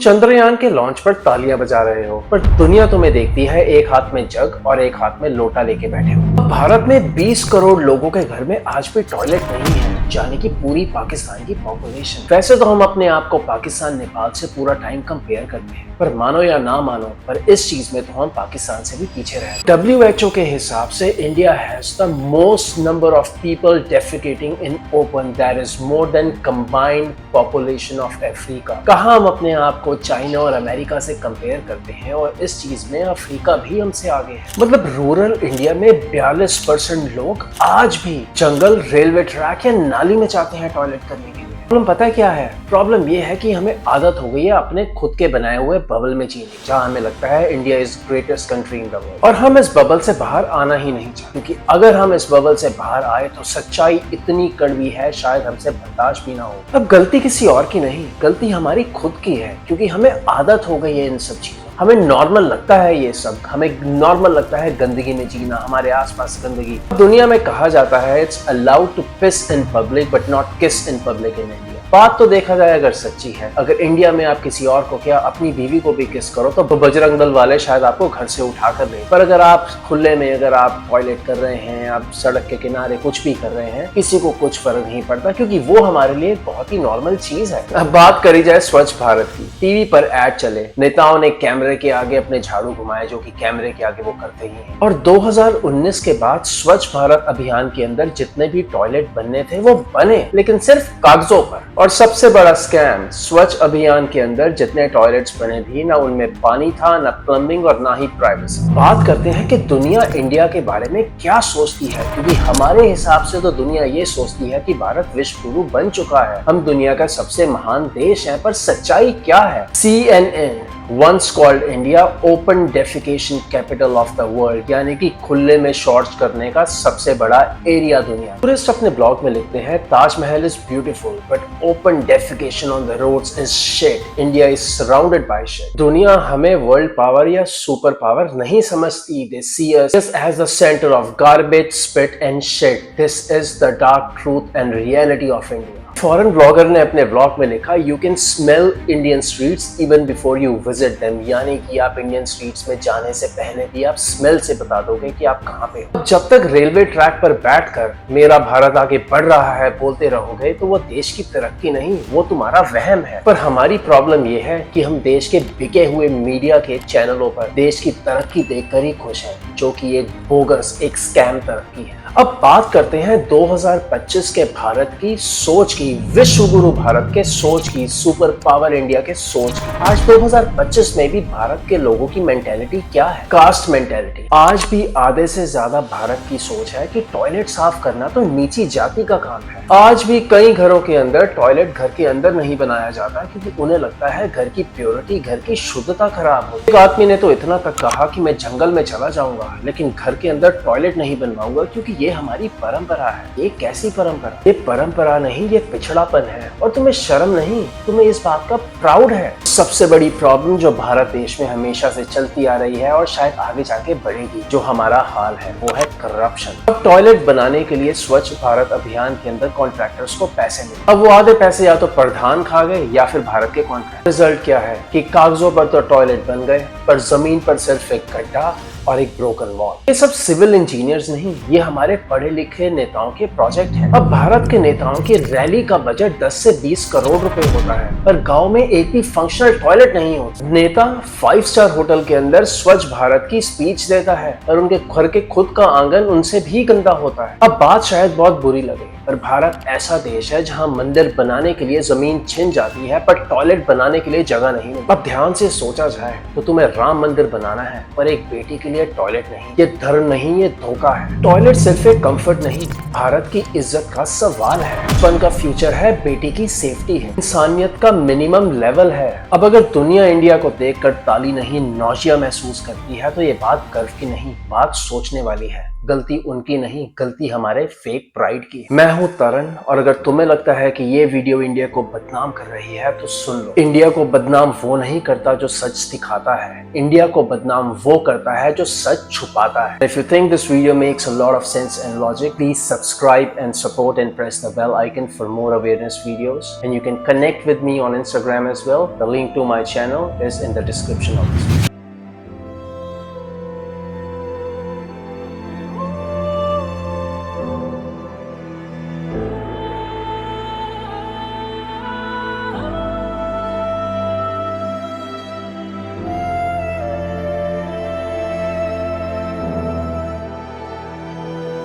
चंद्रयान के लॉन्च पर तालियां बजा रहे हो, पर दुनिया तुम्हें देखती है एक हाथ में जग और एक हाथ में लोटा लेके बैठे हो। भारत में 20 करोड़ लोगों के घर में आज भी टॉयलेट नहीं है, यानी कि पूरी पाकिस्तान की पॉपुलेशन। वैसे तो हम अपने आप को पाकिस्तान नेपाल से पूरा टाइम कंपेयर करते हैं, पर मानो या ना मानो, पर इस चीज में तो हम पाकिस्तान से भी पीछे रहे। WHO के हिसाब से India has the most number of people defecating in open, that is more than combined population of Africa. कहाँ हम अपने आप को चाइना और अमेरिका से कंपेयर करते हैं, और इस चीज में अफ्रीका भी हमसे आगे है। मतलब रूरल इंडिया में 42% लोग आज भी जंगल, रेलवे ट्रैक या नाली में चाहते हैं टॉयलेट करने के लिए। प्रॉब्लम पता है क्या है? प्रॉब्लम ये है कि हमें आदत हो गई है अपने खुद के बनाए हुए बबल में जीने, जहाँ हमें लगता है India is greatest country in the world, और हम इस बबल से बाहर आना ही नहीं चाहते, क्योंकि अगर हम इस बबल से बाहर आए तो सच्चाई इतनी कड़वी है शायद हमसे बर्दाश्त भी ना हो। अब गलती किसी और की नहीं, गलती हमारी खुद की है, क्योंकि हमें आदत हो गई है इन सब चीजों। हमें नॉर्मल लगता है ये सब, हमें नॉर्मल लगता है गंदगी में जीना, हमारे आसपास गंदगी। दुनिया में कहा जाता है it's allowed to piss in public but not kiss in public in India. बात तो देखा जाए अगर सच्ची है, अगर इंडिया में आप किसी और को क्या अपनी बीवी को भी किस करो तो बजरंग दल वाले शायद आपको घर से उठा कर दें, पर अगर आप खुले में अगर आप टॉयलेट कर रहे हैं, आप सड़क के किनारे कुछ भी कर रहे हैं, किसी को कुछ फर्क नहीं पड़ता, क्योंकि वो हमारे लिए बहुत ही नॉर्मल चीज है। अब बात करी जाए स्वच्छ भारत की, टीवी पर ऐड चले, नेताओं ने कैमरे के आगे अपने झाड़ू घुमाए, जो कि कैमरे के आगे वो करते ही हैं, और 2019 के बाद स्वच्छ भारत अभियान के अंदर जितने भी टॉयलेट बनने थे वो बने, लेकिन सिर्फ कागजों पर। और सबसे बड़ा स्कैम, स्वच्छ अभियान के अंदर जितने टॉयलेट्स बने भी ना उनमें पानी था, ना प्लम्बिंग और ना ही प्राइवेसी। बात करते हैं कि दुनिया इंडिया के बारे में क्या सोचती है, क्योंकि हमारे हिसाब से तो दुनिया ये सोचती है कि भारत विश्व गुरु बन चुका है, हम दुनिया का सबसे महान देश है, पर सच्चाई क्या है? CNN once called India open defecation capital of the world, यानी कि खुले में शौच करने का सबसे बड़ा एरिया दुनिया। टूरिस्ट अपने ब्लॉग में लिखते हैं Taj Mahal is beautiful but open defecation on the roads is shit. India is surrounded by shit. दुनिया हमें वर्ल्ड पावर या सुपर पावर नहीं समझती। They see us as the center of garbage, spit and shit. This is the dark truth and reality of India. Foreign blogger ने अपने blog में लिखा, you can smell Indian streets even before you visit them, यानी कि आप Indian streets में जाने से पहले भी आप स्मेल से बता दोगे कि आप कहाँ पे हो। जब तक रेलवे ट्रैक पर बैठकर मेरा भारत आगे बढ़ रहा है बोलते रहोगे तो वो देश की तरक्की नहीं, वो तुम्हारा वहम है। पर हमारी प्रॉब्लम ये है कि हम देश के बिके हुए मीडिया के चैनलों पर देश की तरक्की देखकर ही खुश हैं, जो कि एक बोगस, एक स्कैम तरक्की है। अब बात करते हैं 2025 के भारत की सोच की, विश्व गुरु भारत के सोच की, सुपर पावर इंडिया के सोच की। आज 2025 में भी भारत के लोगों की मेंटेलिटी क्या है? Caste mentality. आज भी आधे से ज्यादा भारत की सोच है कि टॉयलेट साफ करना तो नीची जाति का काम है। आज भी कई घरों के अंदर टॉयलेट घर के अंदर नहीं बनाया जाता, क्योंकि उन्हें लगता है घर की प्योरिटी, घर की शुद्धता खराब हो। एक आदमी ने तो इतना तक कहा कि मैं जंगल में चला जाऊंगा लेकिन घर के अंदर टॉयलेट नहीं बनवाऊंगा, क्योंकि ये हमारी परंपरा है। ये कैसी परंपरा? ये परंपरा नहीं, ये पिछड़ापन है, और तुम्हें शर्म नहीं, तुम्हें इस बात का प्राउड है। सबसे बड़ी प्रॉब्लम जो भारत देश में हमेशा से चलती आ रही है और शायद आगे जाके बढ़ेगी, जो हमारा हाल है, वो है करप्शन। अब टॉयलेट बनाने के लिए स्वच्छ भारत अभियान के अंदर कॉन्ट्रैक्टर्स को पैसे मिले, अब वो आधे पैसे या तो प्रधान खा गए या फिर भारत के कॉन्ट्रैक्टर। रिजल्ट क्या है कि कागजों पर तो टॉयलेट बन गए, पर जमीन पर सिर्फ एक गड्ढा और एक ब्रोकन वॉल। ये सब सिविल इंजीनियर्स नहीं, ये हमारे पढ़े लिखे नेताओं के प्रोजेक्ट हैं। अब भारत के नेताओं की रैली का बजट 10 से 20 करोड़ रुपए होता है, पर गांव में एक भी फंक्शनल टॉयलेट नहीं होता। नेता 5 स्टार होटल के अंदर स्वच्छ भारत की स्पीच देता है, और उनके घर के खुद का आंगन उनसे भी गंदा होता है। अब बात शायद बहुत बुरी लगे, पर भारत ऐसा देश है जहां मंदिर बनाने के लिए जमीन छिन जाती है, पर टॉयलेट बनाने के लिए जगह नहीं मिलती। अब ध्यान से सोचा जाए तो तुम्हें राम मंदिर बनाना है, पर एक बेटी के लिए टॉयलेट नहीं। ये धर्म नहीं, ये धोखा है। टॉयलेट सिर्फ एक कंफर्ट नहीं, भारत की इज्जत का सवाल है। बचपन का फ्यूचर है, बेटी की सेफ्टी है, इंसानियत का मिनिमम लेवल है। अब अगर दुनिया इंडिया को देखकर ताली नहीं, नौशिया महसूस करती है, तो ये बात गर्व की नहीं, बात सोचने वाली है। गलती उनकी नहीं, गलती हमारे फेक प्राइड की। मैं हूं तरन, और अगर तुम्हें लगता है कि ये वीडियो इंडिया को बदनाम कर रही है तो सुन लो। इंडिया को बदनाम वो नहीं करता जो सच दिखाता है, इंडिया को बदनाम वो करता है जो सच छुपाता है। If you think this video makes a lot of sense and logic, please subscribe and support and press the bell icon for more awareness videos, and you can connect with me on Instagram as well. The link to my channel is in the description of this video.